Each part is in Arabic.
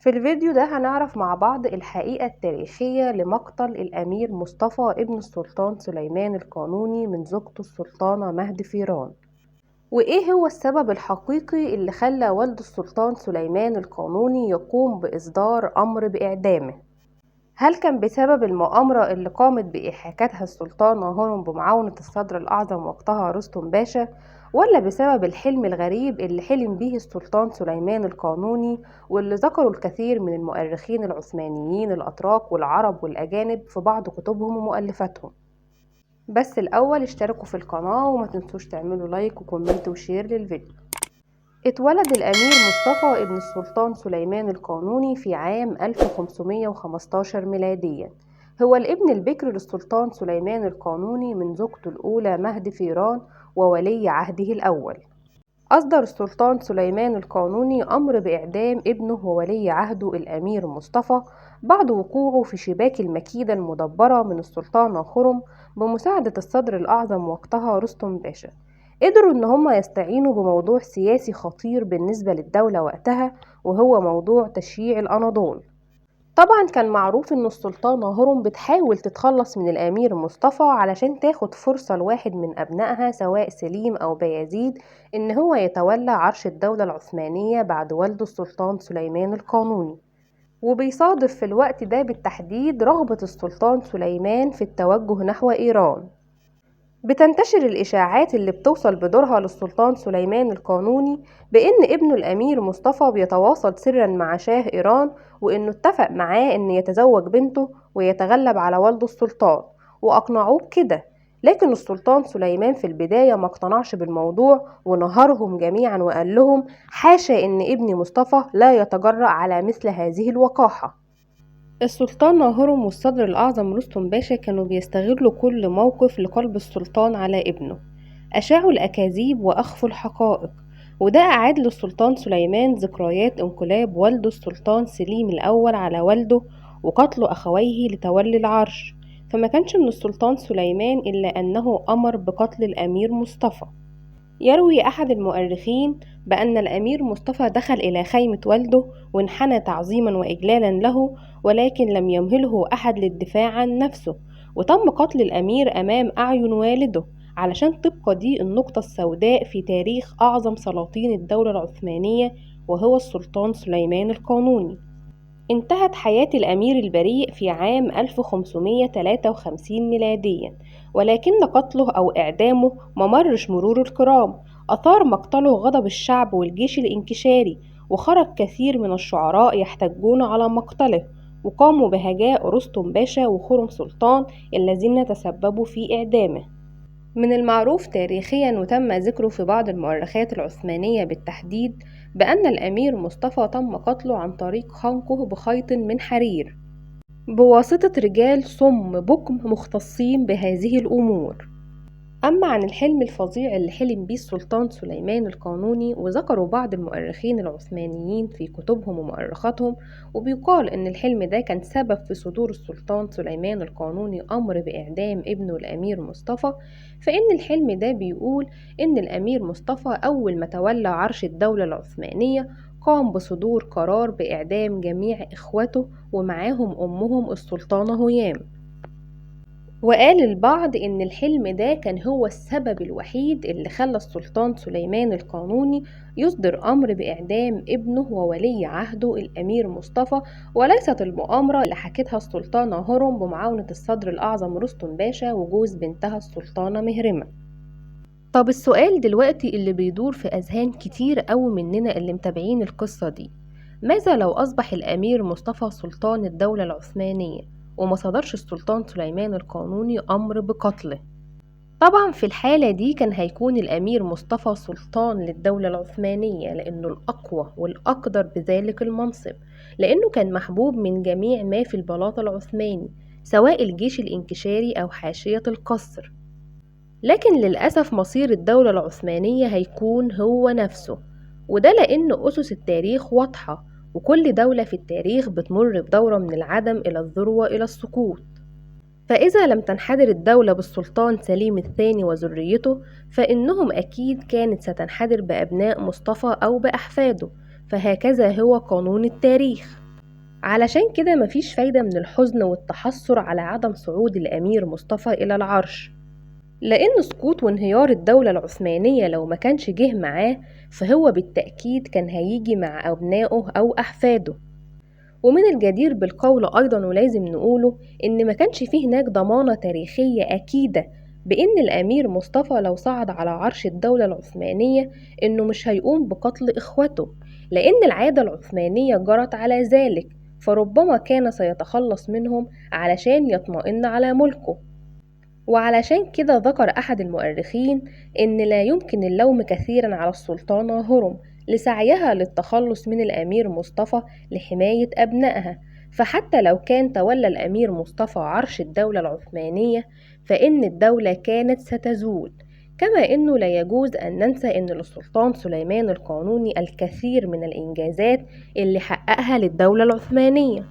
في الفيديو ده هنعرف مع بعض الحقيقة التاريخية لمقتل الأمير مصطفى ابن السلطان سليمان القانوني من زوجته السلطانة مهد فيران، وإيه هو السبب الحقيقي اللي خلى والد السلطان سليمان القانوني يقوم بإصدار أمر بإعدامه. هل كان بسبب المؤامرة اللي قامت بإحاكتها السلطانة هرم بمعاونة الصدر الأعظم وقتها رستم باشا، ولا بسبب الحلم الغريب اللي حلم به السلطان سليمان القانوني واللي ذكروا الكثير من المؤرخين العثمانيين الأتراك والعرب والأجانب في بعض كتبهم ومؤلفاتهم؟ بس الأول اشتركوا في القناة وما تنسوش تعملوا لايك وكومنت وشير للفيديو. اتولد الأمير مصطفى ابن السلطان سليمان القانوني في عام 1515 ميلاديا. هو الابن البكر للسلطان سليمان القانوني من زوجته الأولى مهد فيران وولي عهده الأول. أصدر السلطان سليمان القانوني أمر بإعدام ابنه وولي عهده الأمير مصطفى بعد وقوعه في شباك المكيدة المدبرة من السلطانة خرم بمساعدة الصدر الأعظم وقتها رستم باشا. قدروا إن هم يستعينوا بموضوع سياسي خطير بالنسبة للدولة وقتها، وهو موضوع تشييع الأناضول. طبعا كان معروف إن السلطانة هرم بتحاول تتخلص من الأمير مصطفى علشان تاخد فرصة لواحد من أبنائها سواء سليم أو بايزيد إن هو يتولى عرش الدولة العثمانية بعد والده السلطان سليمان القانوني. وبيصادف في الوقت ده بالتحديد رغبة السلطان سليمان في التوجه نحو إيران. بتنتشر الإشاعات اللي بتوصل بدورها للسلطان سليمان القانوني بإن ابنه الأمير مصطفى بيتواصل سرا مع شاه إيران، وإنه اتفق معاه إن يتزوج بنته ويتغلب على والده السلطان، وأقنعوه بكده. لكن السلطان سليمان في البداية ما اقتنعش بالموضوع ونهرهم جميعا وقال لهم: حاشا إن ابني مصطفى لا يتجرأ على مثل هذه الوقاحة. السلطان هرم والصدر الأعظم رستم باشا كانوا بيستغلوا كل موقف لقلب السلطان على ابنه. أشاعوا الأكاذيب وأخفوا الحقائق، وده أعاد للسلطان سليمان ذكريات انقلاب والده السلطان سليم الأول على والده وقتل أخويه لتولي العرش. فما كانش من السلطان سليمان إلا أنه أمر بقتل الأمير مصطفى. يروي أحد المؤرخين بأن الأمير مصطفى دخل إلى خيمة والده وانحنى تعظيما وإجلالا له، ولكن لم يمهله أحد للدفاع عن نفسه، وتم قتل الأمير أمام أعين والده علشان تبقى دي النقطة السوداء في تاريخ أعظم سلاطين الدولة العثمانية، وهو السلطان سليمان القانوني. انتهت حياة الأمير البريء في عام 1553 ميلاديا، ولكن قتله أو إعدامه ممرش مرور الكرام. أثار مقتله غضب الشعب والجيش الانكشاري، وخرج كثير من الشعراء يحتجون على مقتله، وقاموا بهجاء رستم باشا وخرم سلطان الذين تسببوا في إعدامه. من المعروف تاريخيا وتم ذكره في بعض المؤرخات العثمانية بالتحديد بأن الأمير مصطفى تم قتله عن طريق خنقه بخيط من حرير بواسطة رجال صم بكم مختصين بهذه الأمور. أما عن الحلم الفظيع اللي حلم بيه السلطان سليمان القانوني، وذكروا بعض المؤرخين العثمانيين في كتبهم ومؤرخاتهم، وبيقال إن الحلم ده كان سبب في صدور السلطان سليمان القانوني أمر بإعدام ابنه الأمير مصطفى. فإن الحلم ده بيقول إن الأمير مصطفى أول ما تولى عرش الدولة العثمانية قام بصدور قرار بإعدام جميع إخوته ومعاهم أمهم السلطانة هيام. وقال البعض إن الحلم ده كان هو السبب الوحيد اللي خلى السلطان سليمان القانوني يصدر أمر بإعدام ابنه وولي عهده الأمير مصطفى، وليست المؤامرة اللي حكتها السلطانة هرم بمعاونة الصدر الأعظم رستم باشا وجوز بنتها السلطانة مهرمة. طب السؤال دلوقتي اللي بيدور في أذهان كتير قوي مننا اللي متابعين القصة دي: ماذا لو أصبح الأمير مصطفى سلطان الدولة العثمانية وما صدرش السلطان سليمان القانوني أمر بقتله؟ طبعا في الحالة دي كان هيكون الأمير مصطفى سلطان للدولة العثمانية، لأنه الأقوى والأقدر بذلك المنصب، لأنه كان محبوب من جميع ما في البلاط العثماني سواء الجيش الانكشاري أو حاشية القصر. لكن للأسف مصير الدولة العثمانية هيكون هو نفسه، وده لأن أسس التاريخ واضحة، وكل دولة في التاريخ بتمر بدورة من العدم إلى الذروة إلى السقوط. فإذا لم تنحدر الدولة بالسلطان سليم الثاني وذريته، فإنهم أكيد كانت ستنحدر بأبناء مصطفى أو بأحفاده، فهكذا هو قانون التاريخ. علشان كده مفيش فايدة من الحزن والتحسر على عدم صعود الأمير مصطفى إلى العرش، لأن سقوط وانهيار الدولة العثمانية لو ما كانش جه معاه فهو بالتأكيد كان هيجي مع أبنائه أو أحفاده. ومن الجدير بالقول أيضا ولازم نقوله إن ما كانش فيه هناك ضمانة تاريخية أكيدة بإن الأمير مصطفى لو صعد على عرش الدولة العثمانية إنه مش هيقوم بقتل إخوته، لأن العادة العثمانية جرت على ذلك، فربما كان سيتخلص منهم علشان يطمئن على ملكه. وعلشان كده ذكر أحد المؤرخين إن لا يمكن اللوم كثيرا على السلطانة هرم لسعيها للتخلص من الأمير مصطفى لحماية أبنائها، فحتى لو كان تولى الأمير مصطفى عرش الدولة العثمانية فإن الدولة كانت ستزول. كما إنه لا يجوز أن ننسى إن للسلطان سليمان القانوني الكثير من الإنجازات اللي حققها للدولة العثمانية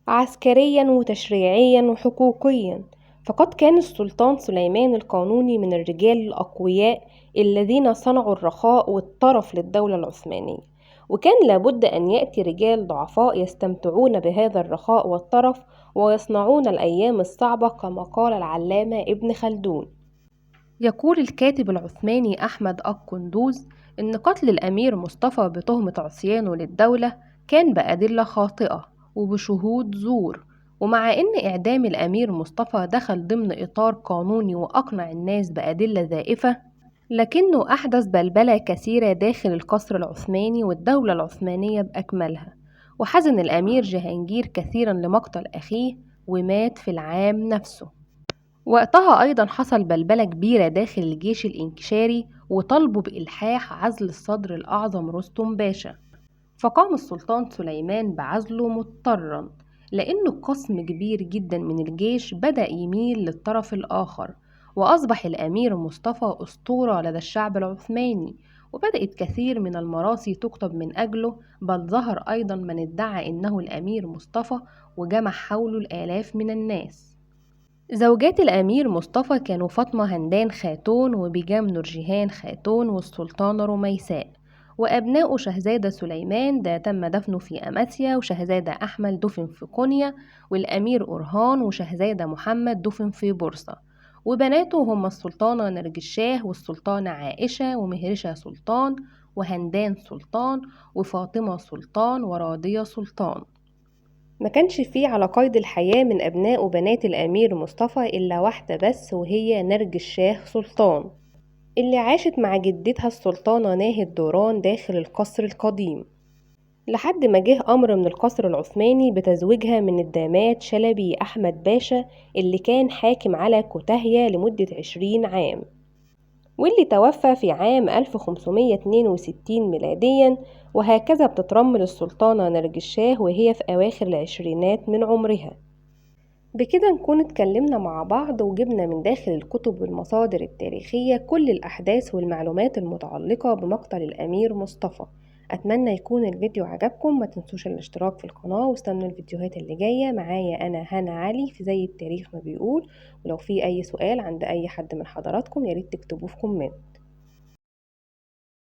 عسكريا وتشريعيا وحقوقيا، فقد كان السلطان سليمان القانوني من الرجال الأقوياء الذين صنعوا الرخاء والطرف للدولة العثمانية، وكان لابد أن يأتي رجال ضعفاء يستمتعون بهذا الرخاء والطرف ويصنعون الأيام الصعبة كما قال العلامة ابن خلدون. يقول الكاتب العثماني أحمد قندوز إن قتل الأمير مصطفى بتهمة عصيانه للدولة كان بأدلة خاطئة وبشهود زور، ومع إن إعدام الأمير مصطفى دخل ضمن إطار قانوني وأقنع الناس بأدلة زائفة، لكنه أحدث بلبلة كثيرة داخل القصر العثماني والدولة العثمانية بأكملها، وحزن الأمير جهانجير كثيرا لمقتل أخيه ومات في العام نفسه. وقتها أيضا حصل بلبلة كبيرة داخل الجيش الإنكشاري وطلبوا بإلحاح عزل الصدر الأعظم رستم باشا، فقام السلطان سليمان بعزله مضطرا لأنه قسم كبير جدا من الجيش بدأ يميل للطرف الآخر، وأصبح الأمير مصطفى أسطورة لدى الشعب العثماني، وبدأت كثير من المراسي تكتب من أجله، بل ظهر أيضا من ادعى إنه الأمير مصطفى وجمع حوله الآلاف من الناس. زوجات الأمير مصطفى كانوا فاطمة همدان خاتون وبيجام نورجهان خاتون والسلطانة رميساء، وأبناء شهزادة سليمان ده تم دفنه في أماسيا، وشهزادة أحمد دفن في قونيا، والأمير أورهان وشهزادة محمد دفن في بورصة، وبناته هم السلطانة نرجشاه والسلطانة عائشة ومهرشة سلطان وهندان سلطان وفاطمة سلطان وراضية سلطان. ما كانش فيه على قيد الحياة من أبناء وبنات الأمير مصطفى إلا واحدة بس، وهي نرجشاه سلطان اللي عاشت مع جدتها السلطانة ناهد دوران داخل القصر القديم، لحد ما جه أمر من القصر العثماني بتزويجها من الداماد شلبي أحمد باشا اللي كان حاكم على كوتاهية لمدة 20 عام، واللي توفى في عام 1562 ميلاديا. وهكذا بتترمل السلطانة نرجشاه وهي في أواخر العشرينات من عمرها. بكده نكون اتكلمنا مع بعض وجبنا من داخل الكتب والمصادر التاريخية كل الأحداث والمعلومات المتعلقة بمقتل الأمير مصطفى. أتمنى يكون الفيديو عجبكم، ما تنسوش الاشتراك في القناة واستنوا الفيديوهات اللي جاية. معايا أنا هنا علي في زي التاريخ ما بيقول، ولو في أي سؤال عند أي حد من حضراتكم ياريت تكتبوه في كومنت.